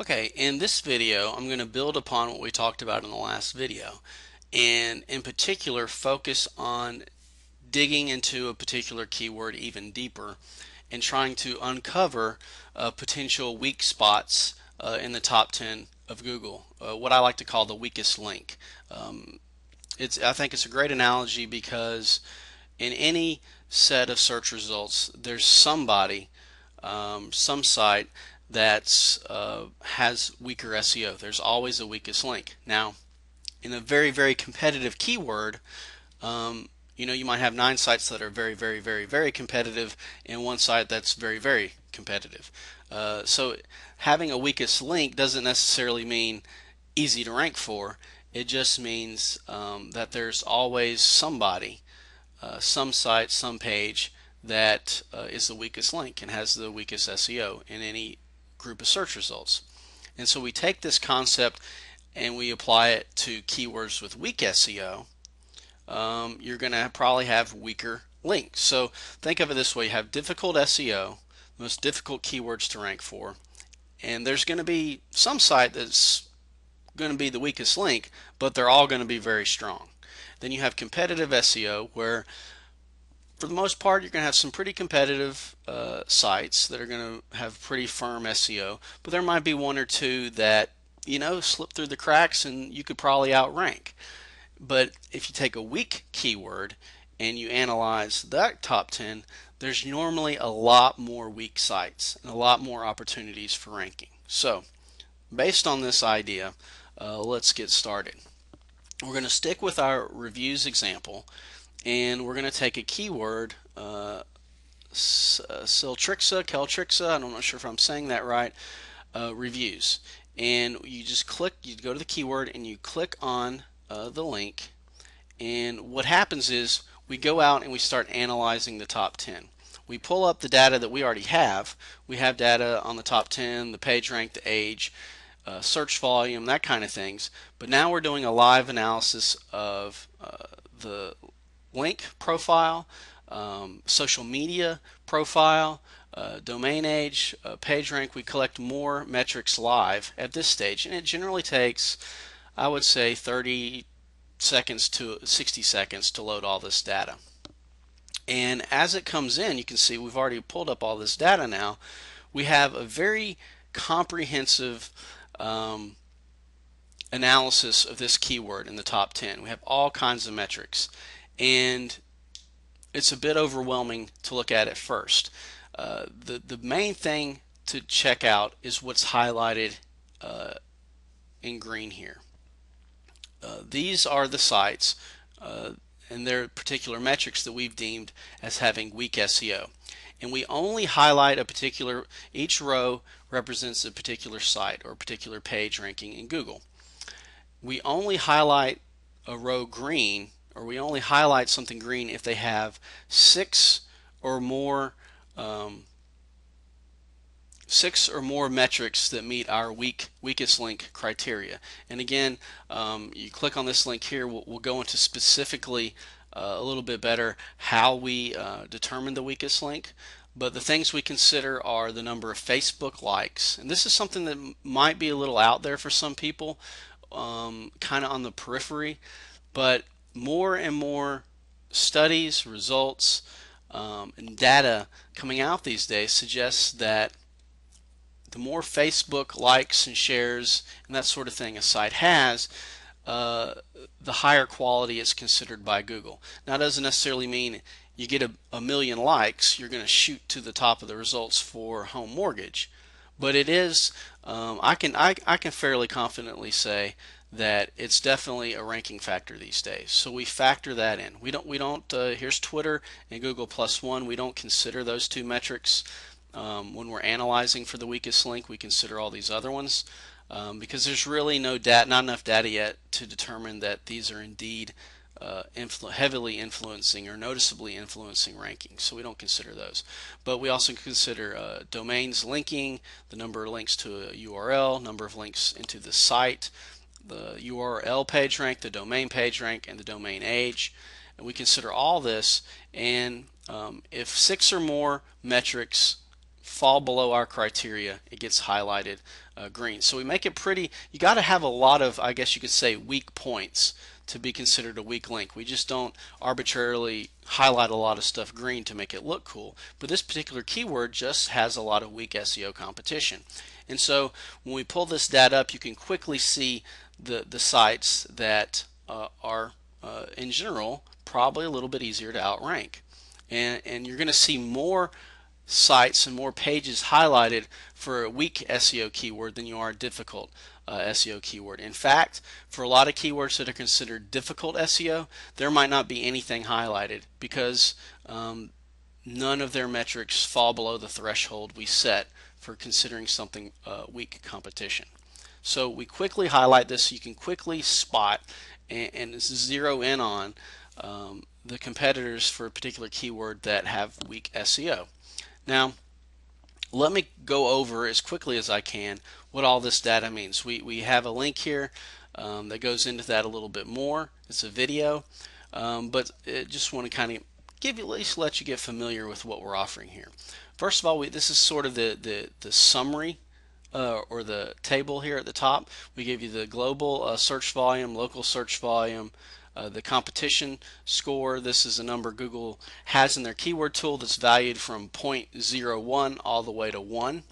Okay, in this video, I'm going to build upon what we talked about in the last video, and in particular focus on digging into a particular keyword even deeper and trying to uncover potential weak spots in the top 10 of Google, what I like to call the weakest link. I think it's a great analogy because in any set of search results, there's somebody, some site that has weaker SEO. There's always a weakest link. Now, in a very, very competitive keyword, you might have 9 sites that are very, very, very, very competitive and one site that's very, very competitive. So having a weakest link doesn't necessarily mean easy to rank for. It just means that there's always somebody, some site, some page that is the weakest link and has the weakest SEO in any group of search results. And so we take this concept and we apply it to keywords with weak SEO. You're going to probably have weaker links. So think of it this way: you have difficult SEO, most difficult keywords to rank for, and there's going to be some site that's going to be the weakest link, but they're all going to be very strong. Then you have competitive SEO, where for the most part you're going to have some pretty competitive sites that are going to have pretty firm SEO, but there might be one or two that slip through the cracks and you could probably outrank. But if you take a weak keyword and you analyze that top 10, there's normally a lot more weak sites and a lot more opportunities for ranking. So based on this idea, let's get started. We're going to stick with our reviews example, and we're going to take a keyword, Caltrixa, I'm not sure if I'm saying that right, reviews. And you go to the keyword and you click on the link, and what happens is we go out and we start analyzing the top 10. We pull up the data that we already have. We have data on the top 10, the page rank, the age, search volume, that kind of things. But now we're doing a live analysis of the link profile, social media profile, domain age, page rank. We collect more metrics live at this stage, and it generally takes, I would say, 30 seconds to 60 seconds to load all this data. And as it comes in, you can see we've already pulled up all this data now. We have a very comprehensive analysis of this keyword in the top 10. We have all kinds of metrics, and it's a bit overwhelming to look at first. The main thing to check out is what's highlighted in green here. These are the sites and their particular metrics that we've deemed as having weak SEO. And we only highlight a particular, each row represents a particular site or a particular page ranking in Google. We only highlight a row green, or we only highlight something green if they have 6 or more metrics that meet our weakest link criteria. And again, you click on this link here, we'll go into specifically a little bit better how we determine the weakest link. But the things we consider are the number of Facebook likes, and this is something that might be a little out there for some people, kind of on the periphery, but more and more studies, results, and data coming out these days suggests that the more Facebook likes and shares and that sort of thing a site has, the higher quality is considered by Google. Now, it doesn't necessarily mean you get a million likes, you're going to shoot to the top of the results for home mortgage, but it is, I can fairly confidently say that it's definitely a ranking factor these days. So we factor that in. We don't. Here's Twitter and Google +1. We don't consider those two metrics when we're analyzing for the weakest link. We consider all these other ones because there's really not enough data yet to determine that these are indeed heavily influencing or noticeably influencing rankings. So we don't consider those. But we also consider domains linking, the number of links to a URL, number of links into the site, the URL page rank, the domain page rank, and the domain age. And we consider all this, and if 6 or more metrics fall below our criteria, it gets highlighted green. So we make it pretty. You got to have a lot of, I guess you could say, weak points to be considered a weak link. We just don't arbitrarily highlight a lot of stuff green to make it look cool. But this particular keyword just has a lot of weak SEO competition. And so when we pull this data up, you can quickly see the sites that are in general probably a little bit easier to outrank. And you're going to see more sites and more pages highlighted for a weak SEO keyword than you are a difficult SEO keyword. In fact, for a lot of keywords that are considered difficult SEO, there might not be anything highlighted because none of their metrics fall below the threshold we set for considering something weak competition. So we quickly highlight this so you can quickly spot and zero in on the competitors for a particular keyword that have weak SEO. Now, let me go over as quickly as I can what all this data means. We have a link here that goes into that a little bit more. It's a video, but I just want to kind of give you, at least let you get familiar with what we're offering here. First of all, this is sort of the summary or the table here at the top. We give you the global search volume, local search volume, the competition score. This is a number Google has in their keyword tool that's valued from 0.01 all the way to 1.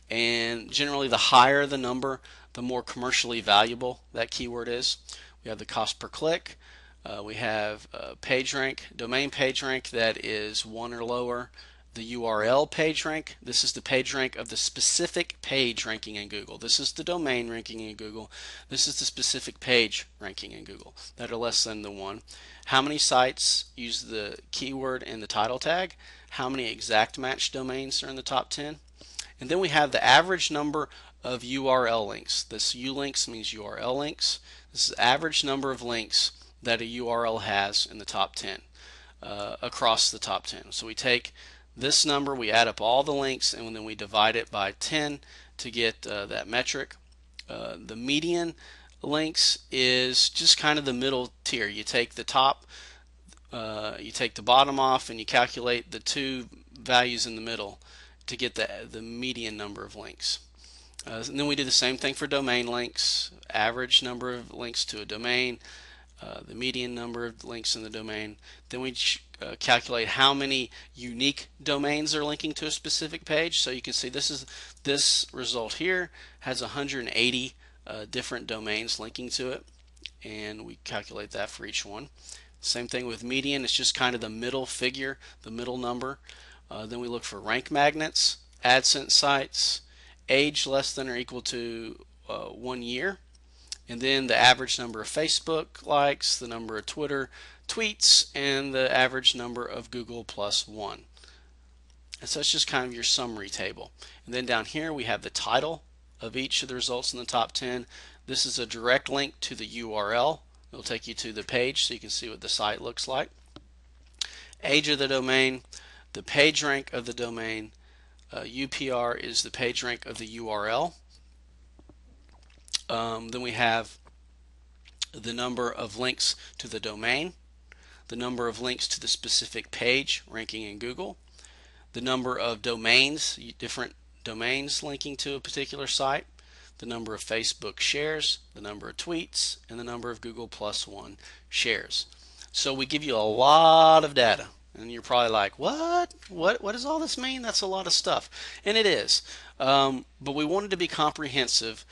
And generally, the higher the number, the more commercially valuable that keyword is. We have the cost per click. We have page rank, domain page rank that is 1 or lower. The URL page rank, this is the page rank of the specific page ranking in Google. This is the domain ranking in Google. This is the specific page ranking in Google that are less than the 1. How many sites use the keyword in the title tag? How many exact match domains are in the top 10? And then we have the average number of URL links. This U links means URL links. This is the average number of links that a URL has in the top 10 across the top 10. So we take this number, we add up all the links, and then we divide it by 10 to get that metric. The median links is just kind of the middle tier. You take the top, you take the bottom off, and you calculate the two values in the middle to get the median number of links. And then we do the same thing for domain links, average number of links to a domain, the median number of links in the domain. Then we calculate how many unique domains are linking to a specific page. So you can see this result here has 180 different domains linking to it, and we calculate that for each one. Same thing with median. It's just kind of the middle figure, the middle number. Then we look for rank magnets, AdSense sites, age less than or equal to 1 year, and then the average number of Facebook likes, the number of Twitter tweets, and the average number of Google plus 1. And so it's just kind of your summary table. And then down here we have the title of each of the results in the top 10. This is a direct link to the URL. It'll take you to the page so you can see what the site looks like. Age of the domain, the page rank of the domain, UPR is the page rank of the URL. Then we have the number of links to the domain, the number of links to the specific page ranking in Google, the number of domains, different domains linking to a particular site, the number of Facebook shares, the number of tweets, and the number of Google plus 1 shares. So we give you a lot of data. And you're probably like, what does all this mean? That's a lot of stuff. And it is. But we wanted to be comprehensive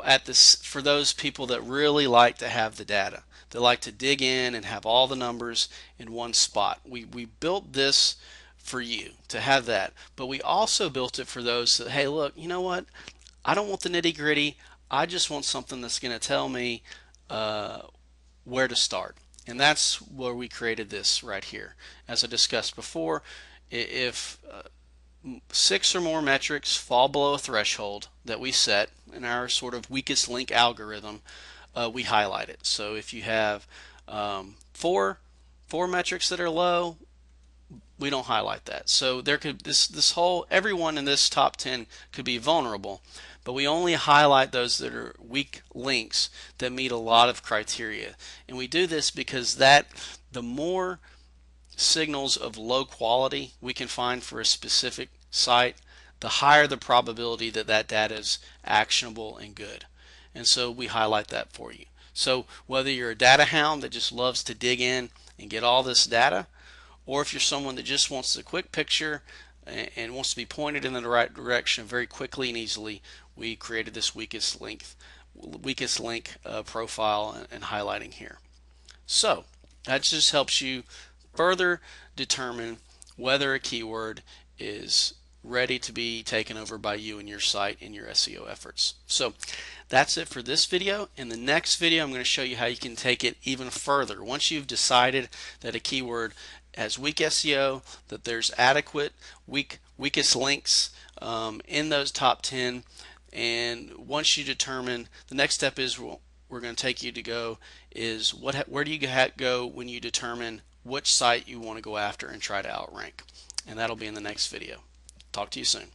at this for those people that really like to have the data. They like to dig in and have all the numbers in one spot. We built this for you to have that. But we also built it for those that, hey, look, you know what? I don't want the nitty gritty. I just want something that's going to tell me where to start. And that's where we created this right here. As I discussed before, if 6 or more metrics fall below a threshold that we set in our sort of weakest link algorithm, we highlight it. So if you have four metrics that are low, we don't highlight that. So there could everyone in this top 10 could be vulnerable, but we only highlight those that are weak links that meet a lot of criteria. And we do this because the more signals of low quality we can find for a specific site, the higher the probability that that data is actionable and good. And so we highlight that for you. So whether you're a data hound that just loves to dig in and get all this data, or if you're someone that just wants a quick picture and wants to be pointed in the right direction very quickly and easily, we created this weakest link profile and highlighting here. So that just helps you further determine whether a keyword is ready to be taken over by you and your site in your SEO efforts. So that's it for this video. In the next video, I'm going to show you how you can take it even further. Once you've decided that a keyword has weak SEO, that there's adequate weakest links in those top 10, and once you determine, the next step is we're going to take you to go is where do you go when you determine which site you want to go after and try to outrank, and that'll be in the next video. Talk to you soon.